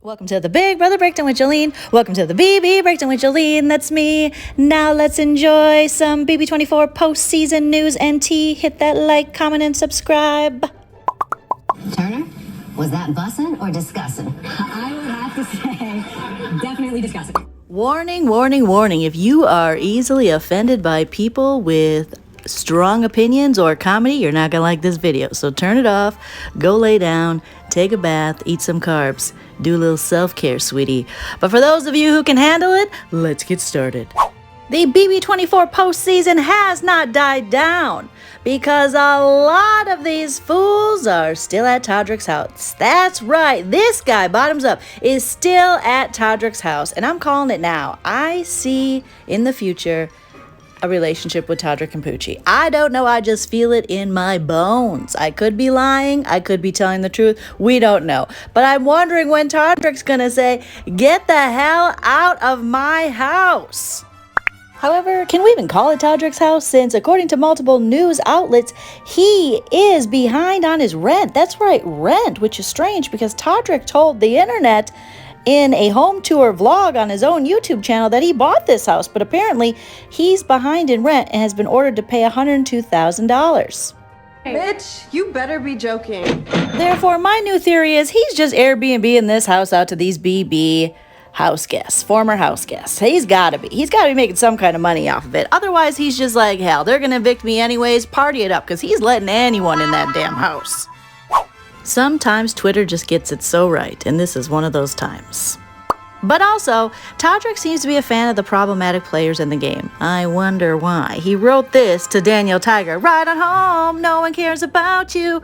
Welcome to the Big Brother Breakdown with Joleen. Welcome to the BB Breakdown with Joleen. That's me. Now let's enjoy some BB24 post-season news and tea. Hit that like, comment, and subscribe. Turner, was that bussin' or discussin'? I would have to say, definitely discussin'. Warning, warning, warning. If you are easily offended by people with strong opinions or comedy, you're not gonna like this video. So turn it off, go lay down, take a bath, eat some carbs. Do a little self-care, sweetie. But for those of you who can handle it, let's get started. The BB24 postseason has not died down because a lot of these fools are still at Todricks House. That's right, this guy, bottoms up, is still at Todricks House, and I'm calling it now. I see in the future a relationship with Todrick and Poochie. I don't know, I just feel it in my bones. I could be lying, I could be telling the truth, we don't know. But I'm wondering when Todrick's gonna say, get the hell out of my house. However, can we even call it Todrick's house, since according to multiple news outlets, he is behind on his rent. That's right, rent, which is strange because Todrick told the internet in a home tour vlog on his own YouTube channel that he bought this house, but apparently he's behind in rent and has been ordered to pay $102,000. Bitch, you better be joking. Therefore, my new theory is he's just Airbnb-ing this house out to these BB house guests, former house guests. He's gotta be making some kind of money off of it. Otherwise, he's just like, hell, they're gonna evict me anyways, party it up, because he's letting anyone in that damn house. Sometimes Twitter just gets it so right, and this is one of those times. But also, Todrick seems to be a fan of the problematic players in the game. I wonder why. He wrote this to Daniel Tiger, right on home, no one cares about you,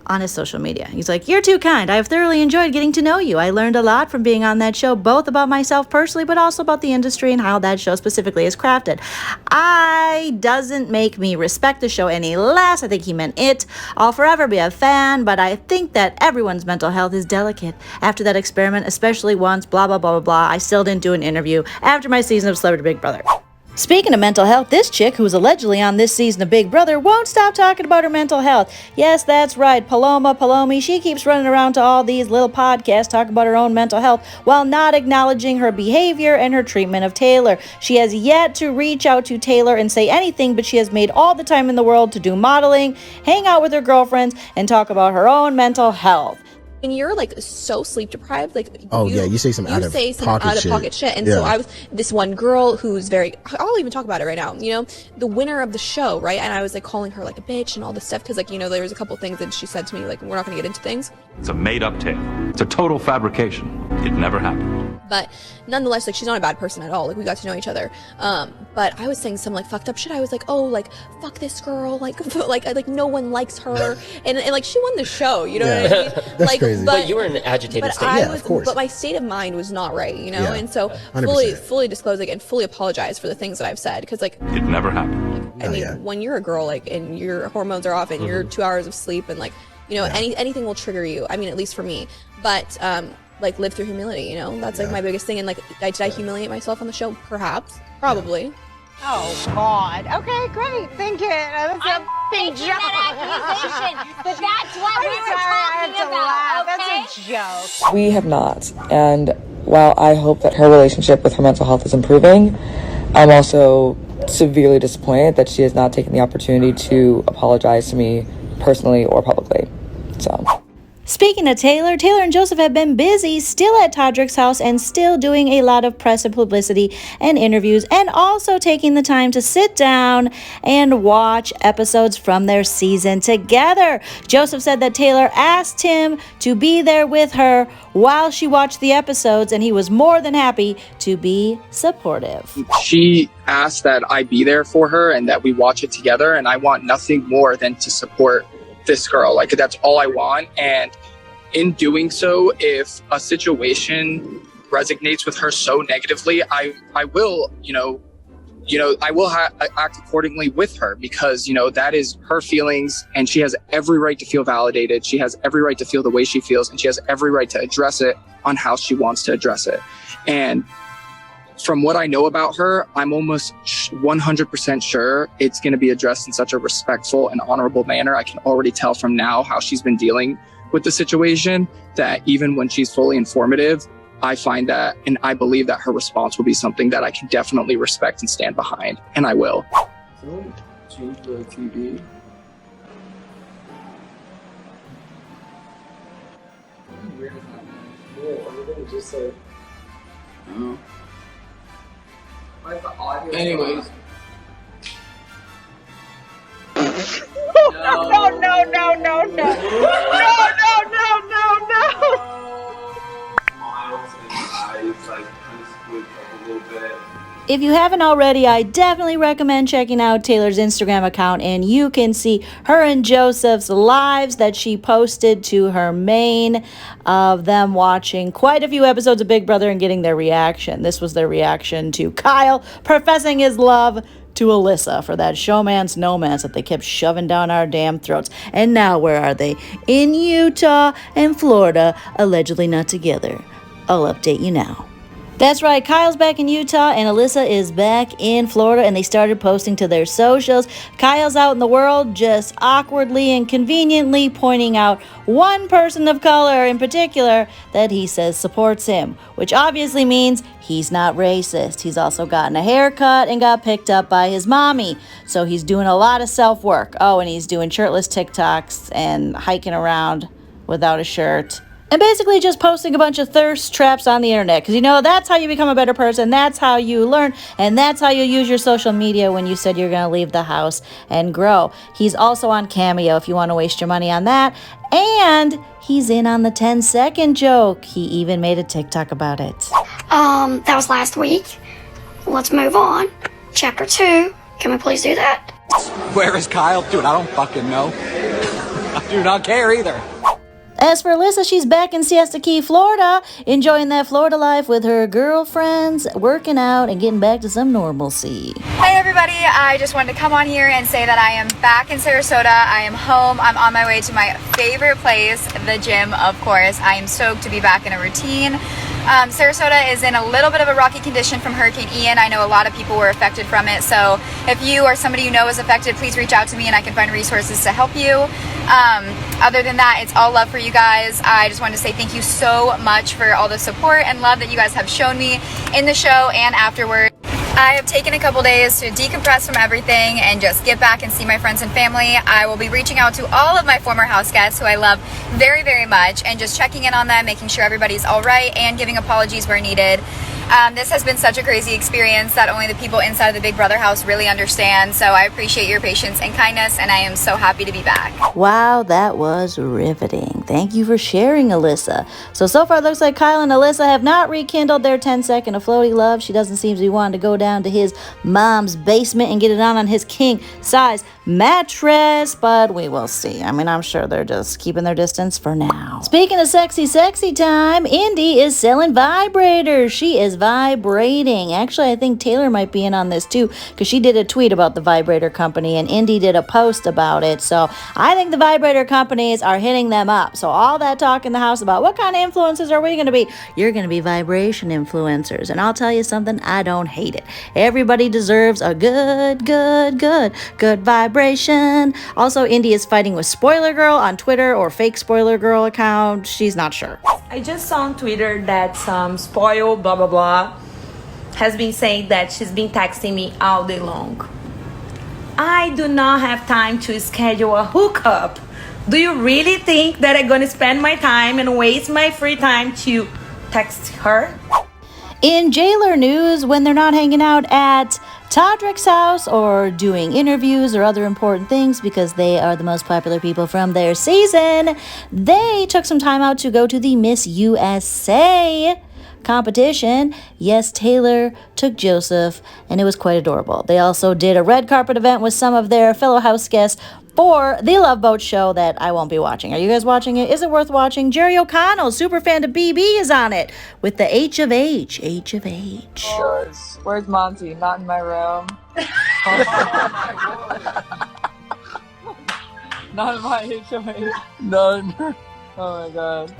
on his social media. He's like, you're too kind. I have thoroughly enjoyed getting to know you. I learned a lot from being on that show, both about myself personally, but also about the industry and how that show specifically is crafted. Doesn't make me respect the show any less. I think he meant it. I'll forever be a fan, but I think that everyone's mental health is delicate. After that experiment, especially once, blah, blah, blah, blah, blah, I still didn't do an interview after my season of Celebrity Big Brother. Speaking of mental health, this chick, who's allegedly on this season of Big Brother, won't stop talking about her mental health. Yes, that's right, Paloma Palomi. She keeps running around to all these little podcasts talking about her own mental health while not acknowledging her behavior and her treatment of Taylor. She has yet to reach out to Taylor and say anything, but she has made all the time in the world to do modeling, hang out with her girlfriends, and talk about her own mental health. And you're like so sleep deprived, like you say some out of pocket shit. And so I was this one girl who's I'll even talk about it right now, the winner of the show, right? And I was like calling her like a bitch and all this stuff because like there was a couple things that she said to me, like, we're not gonna get into things. It's a made-up tale. It's a total fabrication. It never happened. But nonetheless, like, she's not a bad person at all. Like, we got to know each other. But I was saying some like fucked up shit. I was like, oh, like, fuck this girl, like no one likes her, and like she won the show, you know what I mean? That's like, crazy. But you were in an agitated state. Of course. But my state of mind was not right, Yeah, and so 100%. fully disclose, like, and fully apologize for the things that I've said, because like It never happened. I mean, when you're a girl, like, and your hormones are off, and you're 2 hours of sleep, and like, anything will trigger you. I mean, at least for me. But like, live through humility. That's like my biggest thing. And like, did I humiliate myself on the show? Perhaps, probably. Oh God. Okay, great. Thank you. That's a big joke. But that's what we were talking about, okay? That's a joke. We have not, and while I hope that her relationship with her mental health is improving, I'm also severely disappointed that she has not taken the opportunity to apologize to me personally or publicly. Speaking of Taylor and Joseph have been busy still at Todrick's house and still doing a lot of press and publicity and interviews, and also taking the time to sit down and watch episodes from their season together. Joseph said that Taylor asked him to be there with her while she watched the episodes, and he was more than happy to be supportive. She asked that I be there for her and that we watch it together, and I want nothing more than to support this girl. Like, that's all I want. And in doing so, if a situation resonates with her so negatively, I will, I will act accordingly with her, because, that is her feelings, and she has every right to feel validated. She has every right to feel the way she feels, and she has every right to address it on how she wants to address it. And from what I know about her, I'm almost 100% sure it's going to be addressed in such a respectful and honorable manner. I can already tell from now how she's been dealing with the situation, that even when she's fully informative, I find that, and I believe that her response will be something that I can definitely respect and stand behind, and I will. Someone change the TV. Weird is that? Yeah, everything just like. Oh. Like the audio. Anyways. If you haven't already, I definitely recommend checking out Taylor's Instagram account, and you can see her and Joseph's lives that she posted to her main of them watching quite a few episodes of Big Brother and getting their reaction. This was their reaction to Kyle professing his love to Alyssa for that showmance nomance that they kept shoving down our damn throats. And now where are they? In Utah and Florida, allegedly not together. I'll update you now. That's right, Kyle's back in Utah and Alyssa is back in Florida, and they started posting to their socials. Kyle's out in the world just awkwardly and conveniently pointing out one person of color in particular that he says supports him, which obviously means he's not racist. He's also gotten a haircut and got picked up by his mommy, so he's doing a lot of self-work. Oh, and he's doing shirtless TikToks and hiking around without a shirt. And basically just posting a bunch of thirst traps on the internet. Because, you know, that's how you become a better person. That's how you learn. And that's how you use your social media when you said you're going to leave the house and grow. He's also on Cameo if you want to waste your money on that. And he's in on the 10-second joke. He even made a TikTok about it. That was last week. Let's move on. Chapter 2. Can we please do that? Where is Kyle? Dude, I don't fucking know. I do not care either. As for Alyssa, she's back in Siesta Key, Florida, enjoying that Florida life with her girlfriends, working out, and getting back to some normalcy. Hey everybody, I just wanted to come on here and say that I am back in Sarasota. I am home. I'm on my way to my favorite place, the gym, of course. I am stoked to be back in a routine. Sarasota is in a little bit of a rocky condition from Hurricane Ian. I know a lot of people were affected from it, so if you or somebody you know is affected, please reach out to me and I can find resources to help you. Other than that, it's all love for you guys. I just wanted to say thank you so much for all the support and love that you guys have shown me in the show and afterward. I have taken a couple days to decompress from everything and just get back and see my friends and family. I will be reaching out to all of my former house guests who I love very, very much and just checking in on them, making sure everybody's all right and giving apologies where needed. This has been such a crazy experience that only the people inside of the Big Brother house really understand. So I appreciate your patience and kindness, and I am so happy to be back. Wow, that was riveting. Thank you for sharing, Alyssa. So far it looks like Kyle and Alyssa have not rekindled their 10-second of floaty love. She doesn't seem to be wanting to go down to his mom's basement and get it on his king-size mattress, but we will see. I mean, I'm sure they're just keeping their distance for now. Speaking of sexy time, Indy is selling vibrators. She is vibrating. Actually, I think Taylor might be in on this too, because she did a tweet about the vibrator company and Indy did a post about it. So I think the vibrator companies are hitting them up. So all that talk in the house about what kind of influencers are we going to be? You're going to be vibration influencers. And I'll tell you something, I don't hate it. Everybody deserves a good vibration. Also, Indy is fighting with Spoiler Girl on Twitter or fake Spoiler Girl account. She's not sure. I just saw on Twitter that some spoil blah blah blah has been saying that she's been texting me all day long. I do not have time to schedule a hookup. Do you really think that I'm gonna spend my time and waste my free time to text her? In JAYLOR news, when they're not hanging out at Todricks House or doing interviews or other important things because they are the most popular people from their season, they took some time out to go to the Miss USA competition. Yes, Taylor took Joseph, and it was quite adorable. They also did a red carpet event with some of their fellow house guests for the Love Boat show that I won't be watching. Are you guys watching it? Is it worth watching? Jerry O'Connell, super fan of BB, is on it with the H of H. Where's Monty? Not in my room. Not in my HOH. None. Oh my god.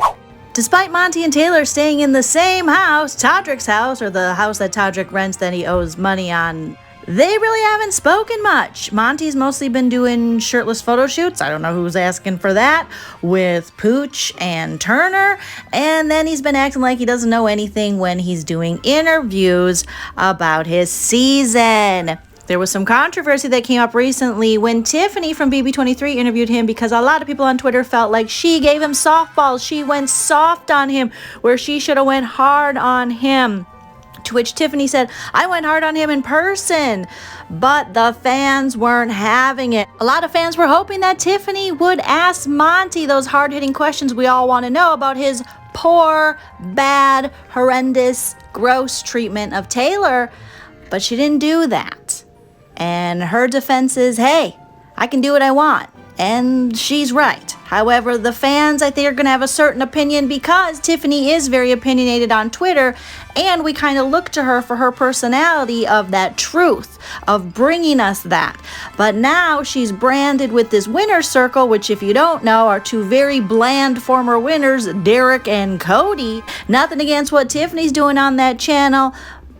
Despite Monty and Taylor staying in the same house, Todricks House, or the house that Todrick rents that he owes money on they really haven't spoken much. Monty's mostly been doing shirtless photo shoots. I don't know who's asking for that, with Pooch and Turner. And then he's been acting like he doesn't know anything when he's doing interviews about his season. There was some controversy that came up recently when Tiffany from BB24 interviewed him, because a lot of people on Twitter felt like she gave him softballs. She went soft on him where she should have went hard on him. To which Tiffany said, I went hard on him in person, but the fans weren't having it. A lot of fans were hoping that Tiffany would ask Monty those hard-hitting questions we all want to know about his poor, bad, horrendous, gross treatment of Taylor, but she didn't do that. And her defense is, hey, I can do what I want. And she's right. However, the fans, I think, are going to have a certain opinion because Tiffany is very opinionated on Twitter, and we kind of look to her for her personality of that truth, of bringing us that. But now she's branded with this winner's circle, which, if you don't know, are two very bland former winners, Derek and Cody. Nothing against what Tiffany's doing on that channel,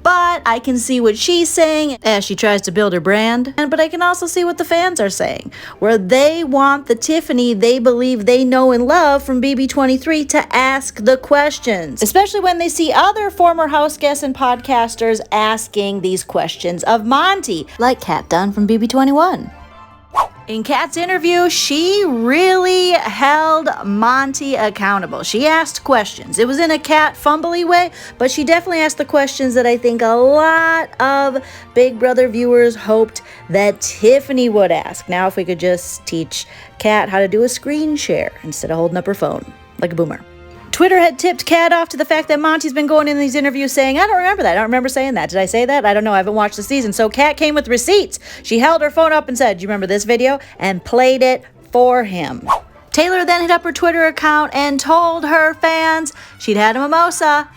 but I can see what she's saying as she tries to build her brand. But I can also see what the fans are saying, where they want the Tiffany they believe they know and love from BB23 to ask the questions, especially when they see other former house guests and podcasters asking these questions of Monty, like Kat Dunn from BB21. In Kat's interview, she really held Monty accountable. She asked questions. It was in a Kat fumbly way, but she definitely asked the questions that I think a lot of Big Brother viewers hoped that Tiffany would ask. Now, if we could just teach Kat how to do a screen share instead of holding up her phone like a boomer. Twitter had tipped Kat off to the fact that Monty's been going in these interviews saying, I don't remember that. I don't remember saying that. Did I say that? I don't know. I haven't watched the season. So Kat came with receipts. She held her phone up and said, do you remember this video? And played it for him. Taylor then hit up her Twitter account and told her fans she'd had a mimosa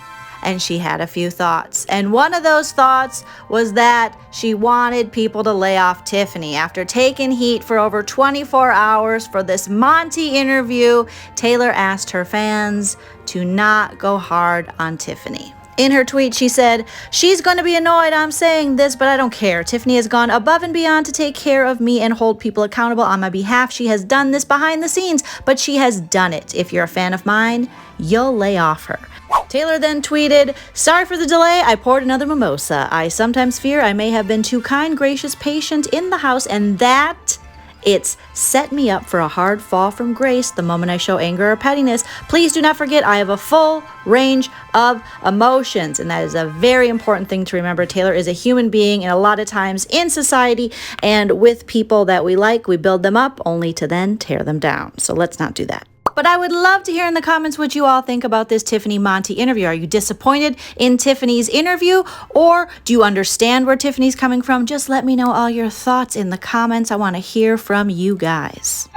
and she had a few thoughts. And one of those thoughts was that she wanted people to lay off Tiffany. After taking heat for over 24 hours for this Monty interview, Taylor asked her fans to not go hard on Tiffany. In her tweet, she said, she's going to be annoyed I'm saying this, but I don't care. Tiffany has gone above and beyond to take care of me and hold people accountable on my behalf. She has done this behind the scenes, but she has done it. If you're a fan of mine, you'll lay off her. Taylor then tweeted, sorry for the delay, I poured another mimosa. I sometimes fear I may have been too kind, gracious, patient in the house, and that it's set me up for a hard fall from grace the moment I show anger or pettiness. Please do not forget I have a full range of emotions, and that is a very important thing to remember. Taylor is a human being, and a lot of times in society and with people that we like, we build them up only to then tear them down. So let's not do that. But I would love to hear in the comments what you all think about this Tiffany-Monty interview. Are you disappointed in Tiffany's interview, or do you understand where Tiffany's coming from? Just let me know all your thoughts in the comments. I want to hear from you guys.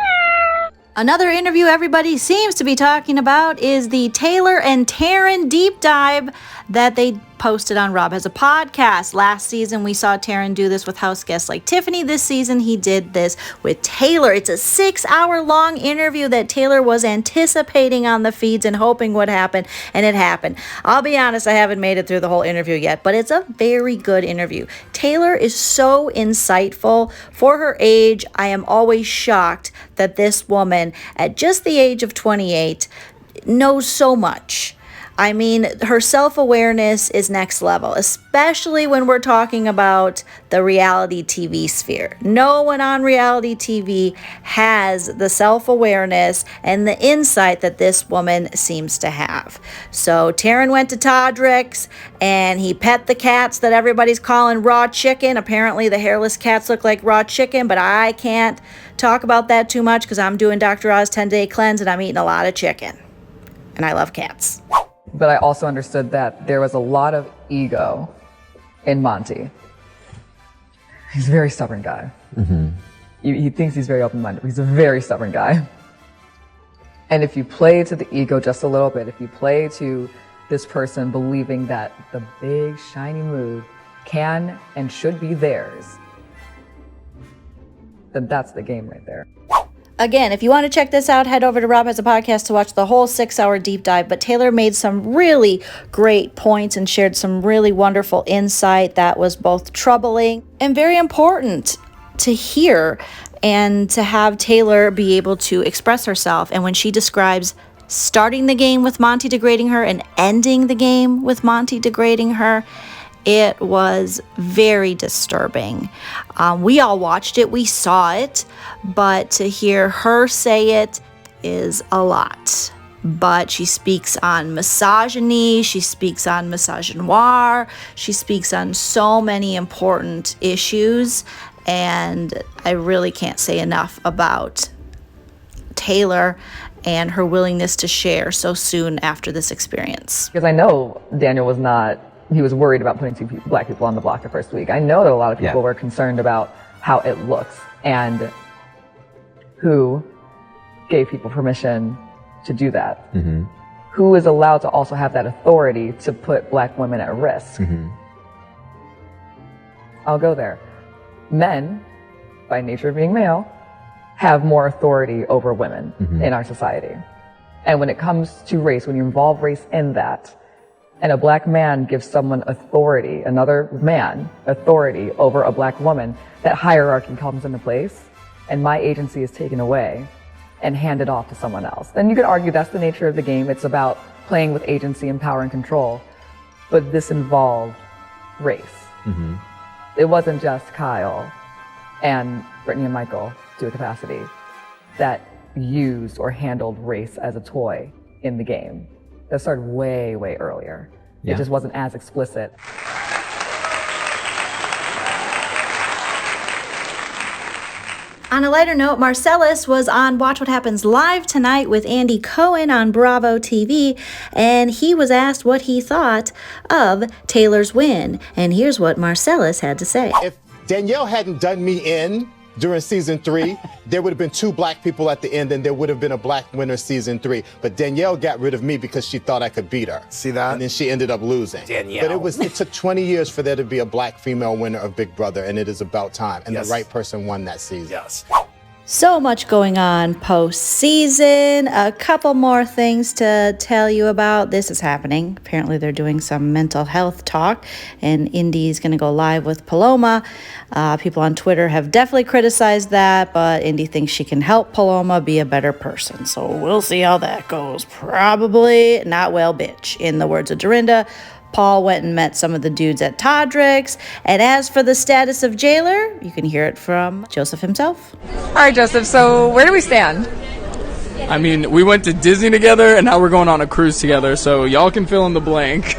Another interview everybody seems to be talking about is the Taylor and Taran deep dive that they posted on Rob Has a Podcast. Last season, we saw Taran do this with house guests like Tiffany. This season, he did this with Taylor. It's a 6-hour-long interview that Taylor was anticipating on the feeds and hoping would happen, and it happened. I'll be honest, I haven't made it through the whole interview yet, but it's a very good interview. Taylor is so insightful. For her age, I am always shocked that this woman, at just the age of 28, knows so much. I mean, her self-awareness is next level, especially when we're talking about the reality TV sphere. No one on reality TV has the self-awareness and the insight that this woman seems to have. So Taran went to Todricks and he pet the cats that everybody's calling raw chicken. Apparently the hairless cats look like raw chicken, but I can't talk about that too much because I'm doing Dr. Oz 10-day cleanse and I'm eating a lot of chicken. And I love cats. But I also understood that there was a lot of ego in Monty. He's a very stubborn guy. Mm-hmm. He thinks he's very open-minded, but he's a very stubborn guy. And if you play to the ego just a little bit, if you play to this person believing that the big, shiny move can and should be theirs, then that's the game right there. Again, if you want to check this out, head over to Rob Has a Podcast to watch the whole 6-hour deep dive. But Taylor made some really great points and shared some really wonderful insight that was both troubling and very important to hear, and to have Taylor be able to express herself. And when she describes starting the game with Monty degrading her and ending the game with Monty degrading her, it was very disturbing. We all watched it, we saw it, but to hear her say it is a lot. But she speaks on misogyny, she speaks on misogynoir, she speaks on so many important issues, and I really can't say enough about Taylor and her willingness to share so soon after this experience. Because I know Daniel was not, he was worried about putting 2 black people on the block the first week. I know that a lot of people were concerned about how it looks and who gave people permission to do that. Who is allowed to also have that authority to put black women at risk. I'll go there. Men, by nature of being male, have more authority over women in our society. And when it comes to race, when you involve race in that, and a black man gives someone authority, another man authority over a black woman, that hierarchy comes into place, and my agency is taken away and handed off to someone else. Then you could argue that's the nature of the game. It's about playing with agency and power and control. But this involved race. It wasn't just Kyle and Brittany and Michael to a capacity that used or handled race as a toy in the game. That started way, way earlier. It just wasn't as explicit. On a lighter note, Marcellus was on Watch What Happens Live tonight with Andy Cohen on Bravo TV, and he was asked what he thought of Taylor's win. And here's what Marcellus had to say. If Danielle hadn't done me in during season 3, there would have been 2 black people at the end, and there would have been a black winner season 3. But Danielle got rid of me because she thought I could beat her. See that? And then she ended up losing. Danielle. But it took 20 years for there to be a black female winner of Big Brother, and it is about time. And the right person won that season. Yes. So much going on post-season. A couple more things to tell you about. This is happening. Apparently they're doing some mental health talk, and Indy's going to go live with Paloma. People on Twitter have definitely criticized that, but Indy thinks she can help Paloma be a better person. So we'll see how that goes. Probably not well, bitch, in the words of Dorinda. Paul went and met some of the dudes at Todricks. And as for the status of JAYLOR, you can hear it from Joseph himself. All right, Joseph, so where do we stand? I mean, we went to Disney together, and now we're going on a cruise together, so y'all can fill in the blank.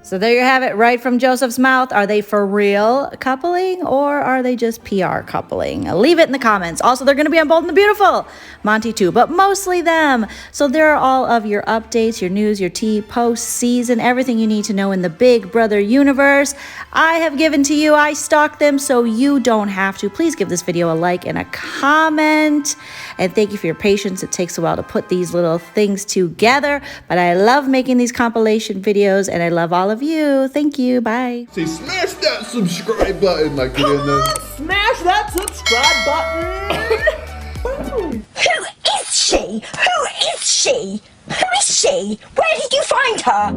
So there you have it, right from Joseph's mouth. Are they for real coupling, or are they just PR coupling? Leave it in the comments. Also, they're going to be on Bold and the Beautiful, Monty too, but mostly them. So there are all of your updates, your news, your tea, post-season, everything you need to know in the Big Brother universe. I have given to you. I stalk them so you don't have to. Please give this video a like and a comment. And thank you for your patience. It takes a while to put these little things together, but I love making these compilation videos, and I love all of you. Thank you. Bye. Say smash that subscribe button like it in there. Smash that subscribe button. Who is she? Who is she? Who is she? Where did you find her?